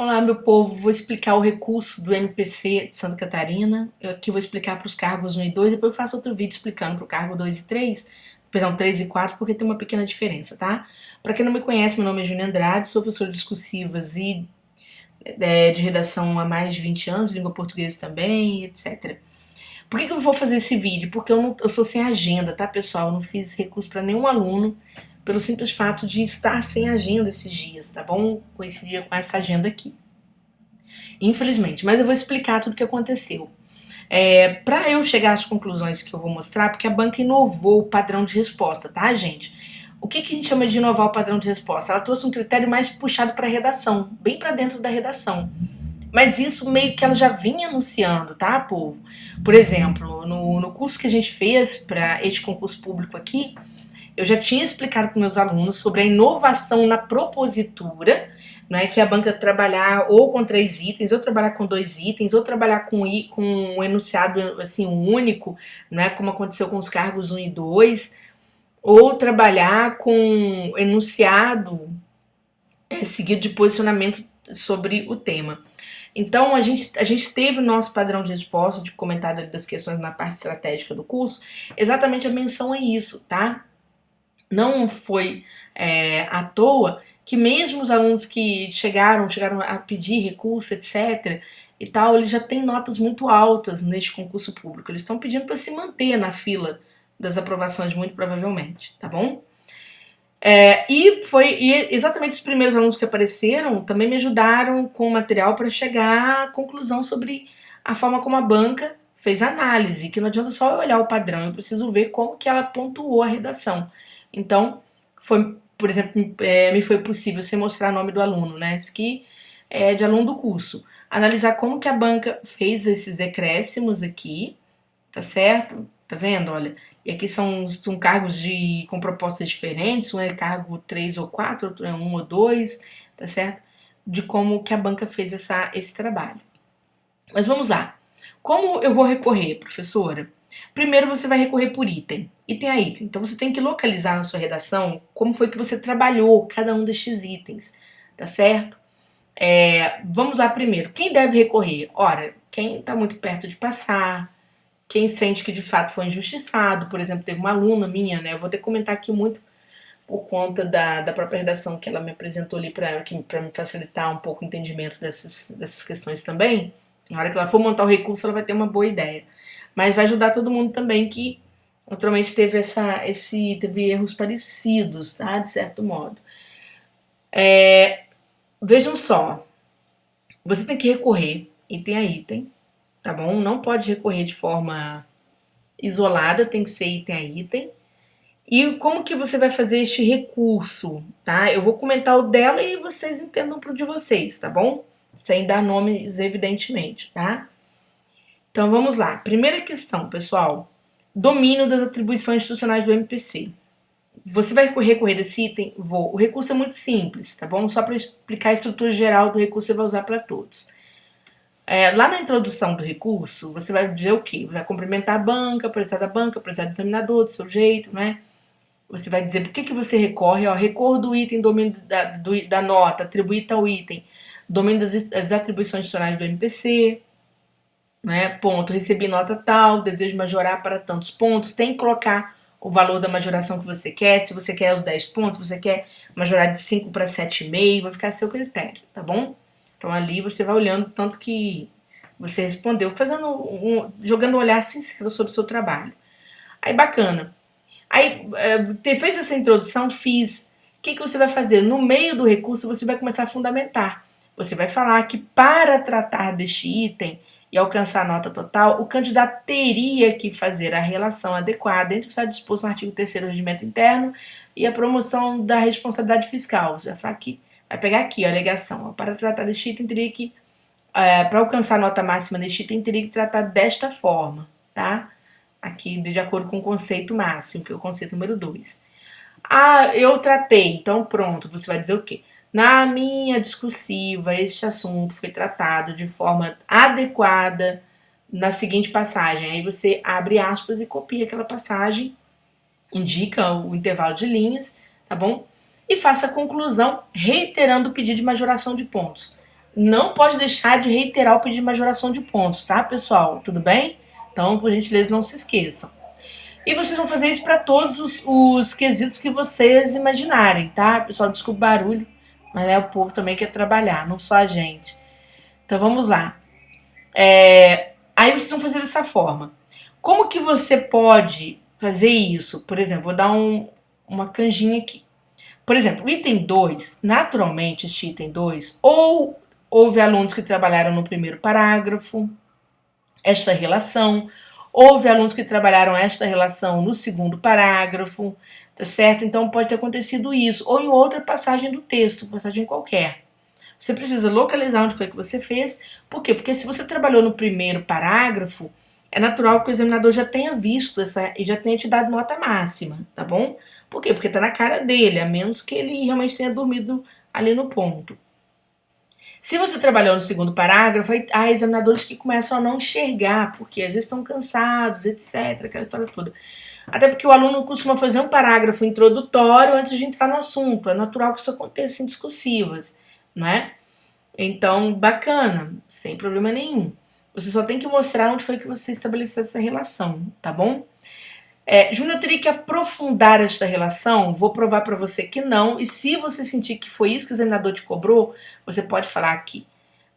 Olá, meu povo. Vou explicar o recurso do MPC de Santa Catarina. Eu aqui vou explicar para os cargos 1 e 2, depois eu faço outro vídeo explicando para o cargo 2 e 3, perdão, 3 e 4, porque tem uma pequena diferença, tá? Para quem não me conhece, meu nome é Júnia Andrade, sou professora de discursivas e de redação há mais de 20 anos, língua portuguesa também, etc. Por que eu vou fazer esse vídeo? Porque eu sou sem agenda, tá, pessoal? Eu não fiz recurso para nenhum aluno, pelo simples fato de estar sem agenda esses dias, tá bom? Coincidia com essa agenda aqui. Infelizmente, mas eu vou explicar tudo o que aconteceu. Para eu chegar às conclusões que eu vou mostrar, porque a banca inovou o padrão de resposta, tá, gente? O que a gente chama de inovar o padrão de resposta? Ela trouxe um critério mais puxado para a redação, bem para dentro da redação. Mas isso meio que ela já vinha anunciando, tá, povo? Por exemplo, no curso que a gente fez para este concurso público aqui, eu já tinha explicado para meus alunos sobre a inovação na propositura, né, que é a banca trabalhar ou com 3 itens, ou trabalhar com 2 itens, ou trabalhar com um enunciado assim, único, né, como aconteceu com os cargos 1 e 2, ou trabalhar com enunciado seguido de posicionamento sobre o tema. Então, a gente teve o nosso padrão de resposta, de comentário das questões na parte estratégica do curso, exatamente a menção a isso, tá? Não foi à toa que mesmo os alunos que chegaram a pedir recurso, etc. e tal, eles já têm notas muito altas neste concurso público. Eles estão pedindo para se manter na fila das aprovações, muito provavelmente, tá bom? E exatamente os primeiros alunos que apareceram também me ajudaram com material para chegar à conclusão sobre a forma como a banca fez a análise, que não adianta só olhar o padrão, eu preciso ver como que ela pontuou a redação. Então, por exemplo, me foi possível sem mostrar o nome do aluno, né? Esse aqui é de aluno do curso. Analisar como que a banca fez esses decréscimos aqui, tá certo? Tá vendo? Olha, e aqui são cargos com propostas diferentes, um é cargo 3 ou 4, outro é 1 ou 2, tá certo? De como que a banca fez esse trabalho. Mas vamos lá. Como eu vou recorrer, professora? Primeiro você vai recorrer por item, item a item. Então você tem que localizar na sua redação como foi que você trabalhou cada um destes itens, tá certo? Vamos lá primeiro. Quem deve recorrer? Ora, quem está muito perto de passar, quem sente que de fato foi injustiçado, por exemplo, teve uma aluna minha, né? Eu vou ter que comentar aqui muito por conta da própria redação que ela me apresentou ali para me facilitar um pouco o entendimento dessas questões também. Na hora que ela for montar o recurso, ela vai ter uma boa ideia. Mas vai ajudar todo mundo também que naturalmente teve erros parecidos, tá? De certo modo. Vejam só, você tem que recorrer item a item, tá bom? Não pode recorrer de forma isolada, tem que ser item a item. E como que você vai fazer este recurso, tá? Eu vou comentar o dela e vocês entendam pro de vocês, tá bom? Sem dar nomes, evidentemente, tá? Então vamos lá. Primeira questão, pessoal. Domínio das atribuições institucionais do MPC. Você vai recorrer desse item? Vou. O recurso é muito simples, tá bom? Só para explicar a estrutura geral do recurso, você vai usar para todos. Lá na introdução do recurso, você vai dizer o quê? Vai cumprimentar a banca, precisar da banca, precisar do examinador, do seu jeito, né? Você vai dizer por que você recorre, ó, recorro do item domínio da nota, atribuir ao item, domínio das atribuições institucionais do MPC, né? Ponto, recebi nota tal, desejo majorar para tantos pontos, tem que colocar o valor da majoração que você quer, se você quer os 10 pontos, você quer majorar de 5 para 7,5, vai ficar a seu critério, tá bom? Então ali você vai olhando tanto que você respondeu, jogando um olhar sincero sobre o seu trabalho. Aí bacana. Aí, fez essa introdução, fiz. O que você vai fazer? No meio do recurso, você vai começar a fundamentar. Você vai falar que para tratar deste item e alcançar a nota total, o candidato teria que fazer a relação adequada entre o que está disposto no artigo 3º do Regimento Interno e a promoção da responsabilidade fiscal. Você vai falar aqui, vai pegar aqui a alegação. Para tratar deste item, teria que, para alcançar a nota máxima deste item, teria que tratar desta forma, tá? Aqui de acordo com o conceito máximo, que é o conceito número 2. Eu tratei, então pronto, você vai dizer o quê? Na minha discursiva, este assunto foi tratado de forma adequada na seguinte passagem. Aí você abre aspas e copia aquela passagem, indica o intervalo de linhas, tá bom? E faça a conclusão reiterando o pedido de majoração de pontos. não pode deixar de reiterar o pedido de majoração de pontos, tá, pessoal? Tudo bem? Então, por gentileza, não se esqueçam. E vocês vão fazer isso para todos os quesitos que vocês imaginarem, tá? Pessoal, desculpa o barulho, mas o povo também quer trabalhar, não só a gente. Então vamos lá. Aí vocês vão fazer dessa forma. Como que você pode fazer isso? Por exemplo, vou dar uma canjinha aqui. Por exemplo, o item 2, naturalmente, este item 2, ou houve alunos que trabalharam no primeiro parágrafo, esta relação, houve alunos que trabalharam esta relação no segundo parágrafo, tá certo? Então pode ter acontecido isso, ou em outra passagem do texto, passagem qualquer. Você precisa localizar onde foi que você fez. Por quê? Porque se você trabalhou no primeiro parágrafo, é natural que o examinador já tenha visto essa e já tenha te dado nota máxima, tá bom? Por quê? Porque tá na cara dele, a menos que ele realmente tenha dormido ali no ponto. Se você trabalhou no segundo parágrafo, há examinadores que começam a não enxergar, porque às vezes estão cansados, etc., aquela história toda. Até porque o aluno costuma fazer um parágrafo introdutório antes de entrar no assunto. É natural que isso aconteça em discursivas, não é? Então, bacana, sem problema nenhum. Você só tem que mostrar onde foi que você estabeleceu essa relação, tá bom? Júnior, eu teria que aprofundar esta relação? Vou provar para você que não. E se você sentir que foi isso que o examinador te cobrou, você pode falar que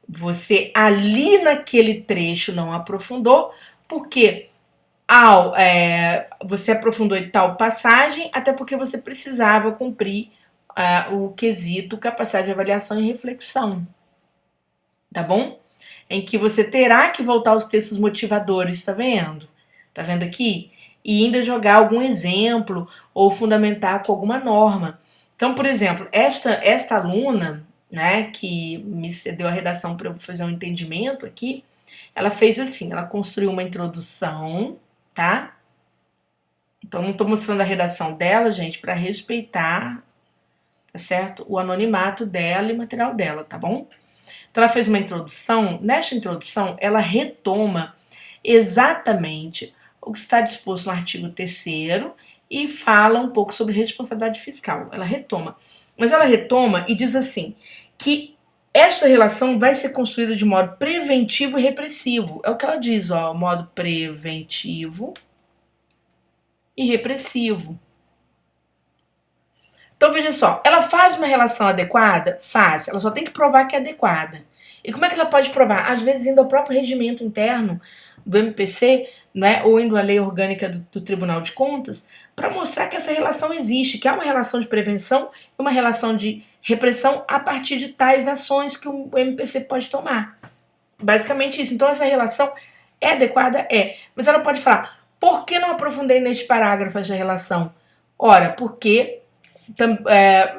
você ali naquele trecho não aprofundou, porque você aprofundou em tal passagem, até porque você precisava cumprir o quesito capacidade de avaliação e reflexão, tá bom? Em que você terá que voltar aos textos motivadores, tá vendo? Tá vendo aqui? E ainda jogar algum exemplo ou fundamentar com alguma norma. Então, por exemplo, esta aluna, né, que me cedeu a redação para eu fazer um entendimento aqui, ela fez assim, ela construiu uma introdução, tá? Então, não estou mostrando a redação dela, gente, para respeitar, tá certo? O anonimato dela e o material dela, tá bom? Então, ela fez uma introdução. Nesta introdução, ela retoma exatamente o que está disposto no artigo 3º e fala um pouco sobre responsabilidade fiscal. Ela retoma. Mas ela retoma e diz assim, que esta relação vai ser construída de modo preventivo e repressivo. É o que ela diz, ó, modo preventivo e repressivo. Então veja só, ela faz uma relação adequada? Faz, ela só tem que provar que é adequada. E como é que ela pode provar? Às vezes indo ao próprio regimento interno do MPC, né, ou indo à lei orgânica do Tribunal de Contas, para mostrar que essa relação existe, que há uma relação de prevenção e uma relação de repressão a partir de tais ações que o MPC pode tomar. Basicamente isso. Então essa relação é adequada? É. Mas ela pode falar, por que não aprofundei neste parágrafo essa relação? Ora, porque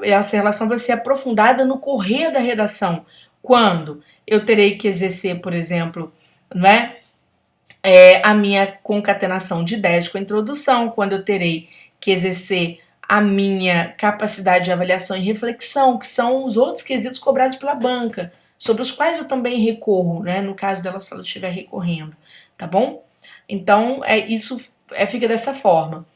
essa relação vai ser aprofundada no correr da redação. Quando eu terei que exercer, por exemplo, né, a minha concatenação de ideias com a introdução, quando eu terei que exercer a minha capacidade de avaliação e reflexão, que são os outros quesitos cobrados pela banca, sobre os quais eu também recorro, né, no caso dela, se ela estiver recorrendo, tá bom? Então, isso fica dessa forma.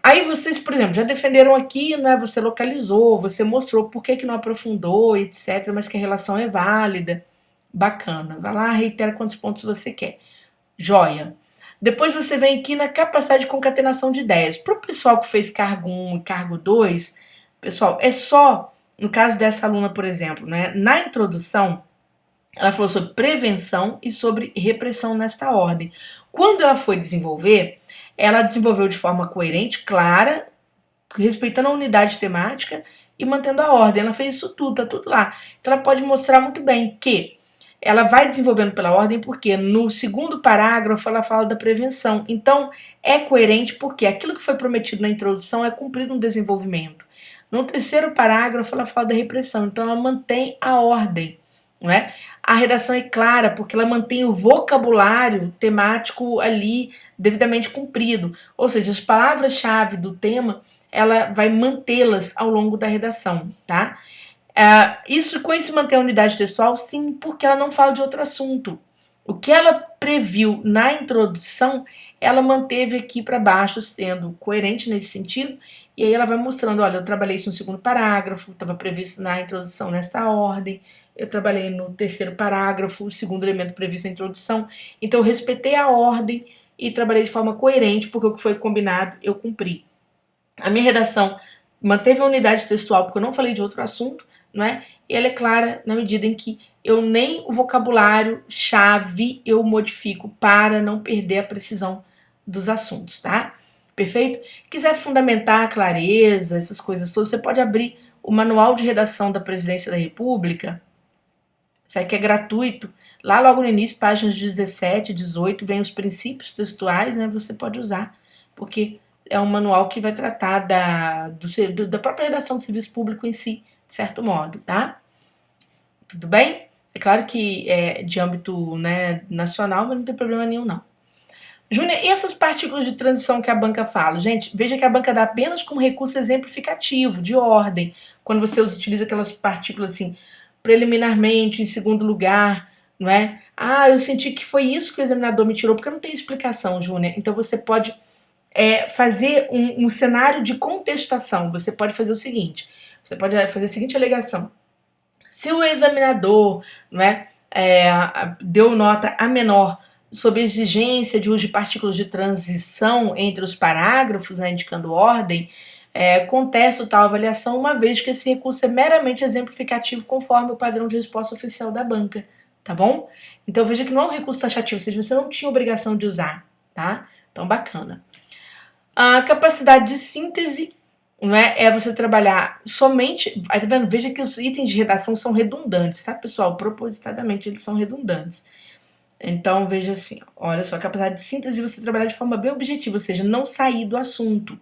Aí vocês, por exemplo, já defenderam aqui, né? Você localizou, você mostrou por que não aprofundou, etc., mas que a relação é válida. Bacana. Vai lá, reitera quantos pontos você quer. Joia. Depois você vem aqui na capacidade de concatenação de ideias. Para o pessoal que fez cargo 1 e cargo 2, pessoal, é só, no caso dessa aluna, por exemplo, né? Na introdução, ela falou sobre prevenção e sobre repressão nesta ordem. Quando ela foi desenvolver, ela desenvolveu de forma coerente, clara, respeitando a unidade temática e mantendo a ordem. Ela fez isso tudo, tá tudo lá. Então ela pode mostrar muito bem que ela vai desenvolvendo pela ordem porque no segundo parágrafo ela fala da prevenção. Então é coerente porque aquilo que foi prometido na introdução é cumprido no desenvolvimento. No terceiro parágrafo ela fala da repressão. Então ela mantém a ordem, não é? A redação é clara porque ela mantém o vocabulário temático ali devidamente cumprido. Ou seja, as palavras-chave do tema, ela vai mantê-las ao longo da redação, tá? Isso com isso manter a unidade textual, sim, porque ela não fala de outro assunto. O que ela previu na introdução, ela manteve aqui para baixo, sendo coerente nesse sentido, e aí ela vai mostrando, olha, eu trabalhei isso no segundo parágrafo, estava previsto na introdução nesta ordem, eu trabalhei no terceiro parágrafo, o segundo elemento previsto na introdução, então eu respeitei a ordem e trabalhei de forma coerente, porque o que foi combinado eu cumpri. A minha redação manteve a unidade textual, porque eu não falei de outro assunto, não é? E ela é clara na medida em que eu nem o vocabulário chave eu modifico para não perder a precisão dos assuntos, tá? Perfeito? Quiser fundamentar a clareza, essas coisas todas, você pode abrir o Manual de Redação da Presidência da República, isso aqui é gratuito. Lá logo no início, páginas 17, 18, vem os princípios textuais, né? Você pode usar, porque é um manual que vai tratar da própria redação do serviço público em si, de certo modo, tá? Tudo bem? É claro que é de âmbito, né, nacional, mas não tem problema nenhum, não. Júnior, e essas partículas de transição que a banca fala? Gente, veja que a banca dá apenas como recurso exemplificativo, de ordem, quando você utiliza aquelas partículas assim, preliminarmente, em segundo lugar, não é? Ah, eu senti que foi isso que o examinador me tirou, porque não tem explicação, Júnior. Então você pode fazer um cenário de contestação. Você pode fazer o seguinte: você pode fazer a seguinte alegação. Se o examinador, não é, deu nota a menor sob exigência de uso de partículas de transição entre os parágrafos, né, indicando ordem, contesto tal avaliação, uma vez que esse recurso é meramente exemplificativo conforme o padrão de resposta oficial da banca, tá bom? Então veja que não é um recurso taxativo, ou seja, você não tinha obrigação de usar, tá? Então bacana. A capacidade de síntese, não é você trabalhar somente. Aí tá vendo? Veja que os itens de redação são redundantes, tá, pessoal? Propositadamente eles são redundantes. Então veja assim, olha só, a capacidade de síntese você trabalhar de forma bem objetiva, ou seja, não sair do assunto.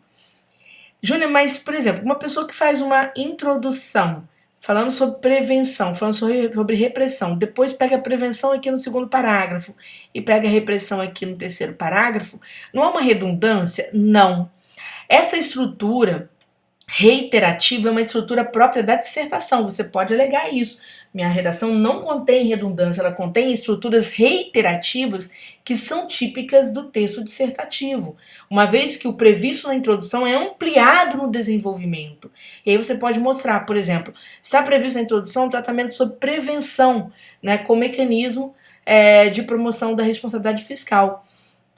Júnior, mas, por exemplo, uma pessoa que faz uma introdução falando sobre prevenção, falando sobre repressão, depois pega a prevenção aqui no segundo parágrafo e pega a repressão aqui no terceiro parágrafo, não há uma redundância? Não. Essa estrutura reiterativa é uma estrutura própria da dissertação, você pode alegar isso. Minha redação não contém redundância, ela contém estruturas reiterativas que são típicas do texto dissertativo, uma vez que o previsto na introdução é ampliado no desenvolvimento. E aí você pode mostrar, por exemplo, está previsto na introdução um tratamento sobre prevenção, né, com mecanismo de promoção da responsabilidade fiscal.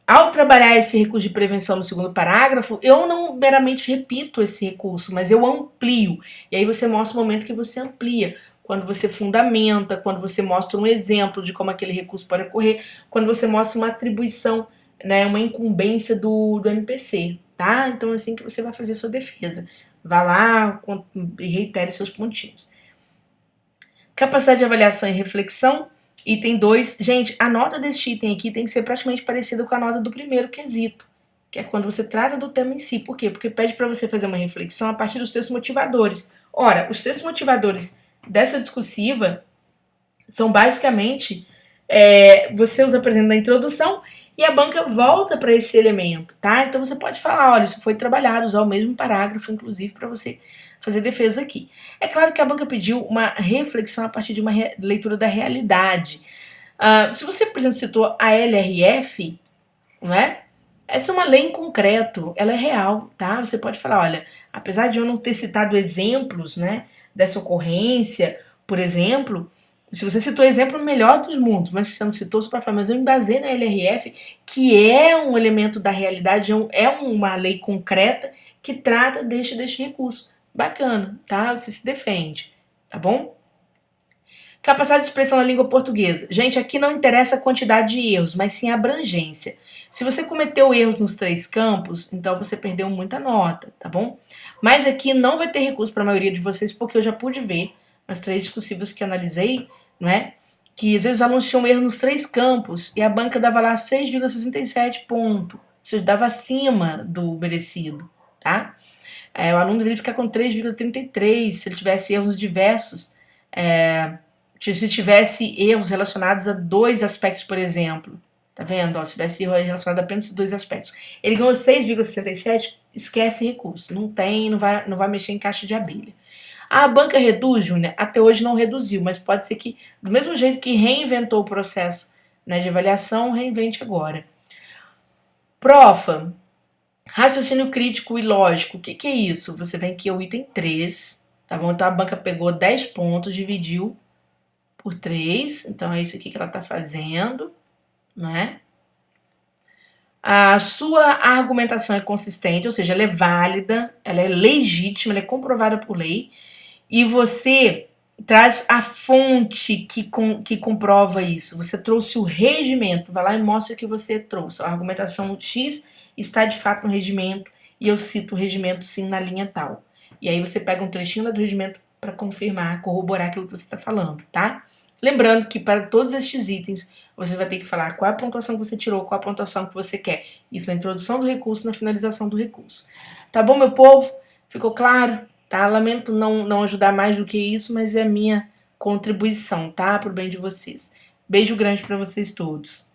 Ao trabalhar esse recurso de prevenção no segundo parágrafo, eu não meramente repito esse recurso, mas eu amplio. E aí você mostra o momento que você amplia. Quando você fundamenta, quando você mostra um exemplo de como aquele recurso pode ocorrer, quando você mostra uma atribuição, né, uma incumbência do MPC, tá? Então é assim que você vai fazer a sua defesa. Vá lá e reitere seus pontinhos. Capacidade de avaliação e reflexão. Item 2, gente, a nota deste item aqui tem que ser praticamente parecida com a nota do primeiro quesito, que é quando você trata do tema em si. Por quê? Porque pede para você fazer uma reflexão a partir dos textos motivadores. Ora, os textos motivadores dessa discursiva são basicamente você os apresenta na introdução e a banca volta para esse elemento, tá? Então você pode falar, olha, isso foi trabalhado, usar o mesmo parágrafo, inclusive, para você fazer defesa aqui. É claro que a banca pediu uma reflexão a partir de uma leitura da realidade. Se você, por exemplo, citou a LRF, não é? Essa é uma lei em concreto, ela é real, tá? Você pode falar, olha, apesar de eu não ter citado exemplos, né, dessa ocorrência, por exemplo, se você citou o exemplo melhor dos mundos, mas se você não citou, você pode falar, mas eu embasei na LRF, que é um elemento da realidade, é uma lei concreta que trata deste recurso. Bacana, tá? Você se defende, tá bom? Capacidade de expressão na língua portuguesa. Gente, aqui não interessa a quantidade de erros, mas sim a abrangência. Se você cometeu erros nos 3 campos, então você perdeu muita nota, tá bom? Mas aqui não vai ter recurso para a maioria de vocês, porque eu já pude ver nas 3 discursivas que analisei, não é? Que às vezes os alunos tinham erro nos 3 campos e a banca dava lá 6,67 ponto. Ou seja, dava acima do merecido, tá? O aluno deveria ficar com 3,33 se ele tivesse erros diversos. Se tivesse erros relacionados a 2 aspectos, por exemplo. Tá vendo? Ó, se tivesse erro relacionado a apenas esses 2 aspectos. Ele ganhou 6,67, esquece recurso. Não tem, não vai mexer em caixa de abelha. A banca reduz, Júnior? Até hoje não reduziu, mas pode ser que, do mesmo jeito que reinventou o processo, né, de avaliação, reinvente agora. Profa, raciocínio crítico e lógico, o que é isso? Você vem aqui ao item 3, tá bom? Então a banca pegou 10 pontos, dividiu por 3, então é isso aqui que ela está fazendo, não é? A sua argumentação é consistente, ou seja, ela é válida, ela é legítima, ela é comprovada por lei, e você traz a fonte que comprova isso. Você trouxe o regimento, vai lá e mostra que você trouxe. A argumentação X está de fato no regimento, e eu cito o regimento sim na linha tal. E aí você pega um trechinho lá do regimento para confirmar, corroborar aquilo que você está falando, tá? Lembrando que para todos estes itens, você vai ter que falar qual é a pontuação que você tirou, qual é a pontuação que você quer. Isso na introdução do recurso, na finalização do recurso. Tá bom, meu povo? Ficou claro? Tá? Lamento não ajudar mais do que isso, mas é a minha contribuição, tá? Pro bem de vocês. Beijo grande para vocês todos.